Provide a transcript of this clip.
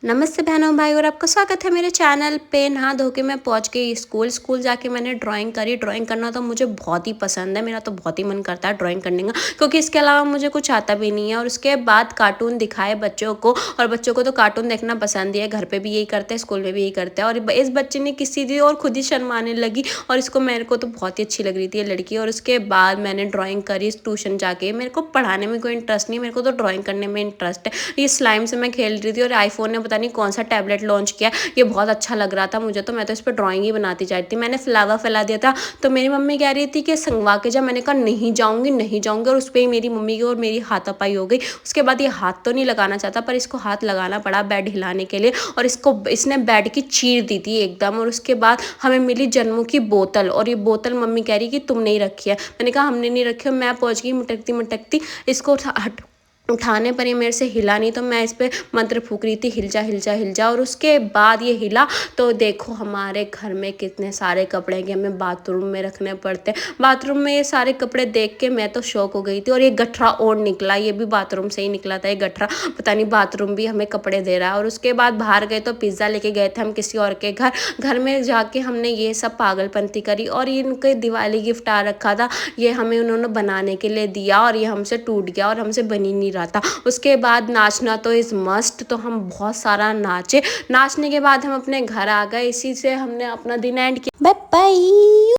नमस्ते बहनों भाई और आपका स्वागत है मेरे चैनल पे। नहा धो के मैं पहुंच गई स्कूल जाके मैंने ड्राइंग करी। ड्राइंग करना तो मुझे बहुत ही पसंद है, मेरा तो बहुत ही मन करता है ड्राइंग करने का, क्योंकि इसके अलावा मुझे कुछ आता भी नहीं है। और उसके बाद कार्टून दिखाए बच्चों को, और बच्चों को तो कार्टून देखना पसंद ही है, घर पे भी यही करते हैं, स्कूल में भी यही करते हैं। और इस बच्चे ने किसी दी और खुद ही शर्माने लगी, और इसको मेरे को तो बहुत ही अच्छी लग रही थी ये लड़की। और उसके बाद मैंने ड्राइंग करी ट्यूशन जाके। मेरे को पढ़ाने में कोई इंटरेस्ट नहीं, मेरे को तो ड्राइंग करने में इंटरेस्ट है। ये स्लाइम से मैं खेल रही थी और आईफोन ने पता नहीं कौन सा टैबलेट लॉन्च किया, ये बहुत अच्छा लग रहा था मुझे, तो मैं तो इस पर ड्राइंग ही बनाती जा रही थी। मैंने फ्लावर फैला दिया था, तो मेरी मम्मी कह रही थी कि संगवा के जा। मैंने कहा नहीं जाऊंगी नहीं जाऊंगी, और उस पर ही मेरी मम्मी की और मेरी हाथापाई हो गई। उसके बाद ये हाथ तो नहीं लगाना चाहता, पर इसको हाथ लगाना पड़ा बेड हिलाने के लिए, और इसने बेड की चीर दी थी एकदम। और उसके बाद हमें मिली जन्मों की बोतल, और ये बोतल मम्मी कह रही कि तुमने ही रखी है। मैंने कहा हमने नहीं रखी। मैं पहुंच गई मटकती मटकती, इसको उठाने पर ये मेरे से हिला नहीं, तो मैं इस पर मंत्र फूक रही थी, हिल जा हिल जा हिल जा। और उसके बाद ये हिला, तो देखो हमारे घर में कितने सारे कपड़े कि हमें बाथरूम में रखने पड़ते हैं। बाथरूम में ये सारे कपड़े देख के मैं तो शौक हो गई थी। और ये गठरा और निकला, ये भी बाथरूम से ही निकला था ये गठरा, पता नहीं बाथरूम भी हमें कपड़े दे रहा है। और उसके बाद बाहर गए तो पिज़्ज़ा लेके गए थे हम किसी और के घर। घर में जाके हमने ये सब पागलपंती करी, और इनके दिवाली गिफ्ट आ रखा था, ये हमें उन्होंने बनाने के लिए दिया, और ये हमसे टूट गया और हमसे बनी नहीं रहा था। उसके बाद नाचना तो इज़ मस्ट, तो हम बहुत सारा नाचे। नाचने के बाद हम अपने घर आ गए। इसी से हमने अपना दिन एंड किया। Bye bye.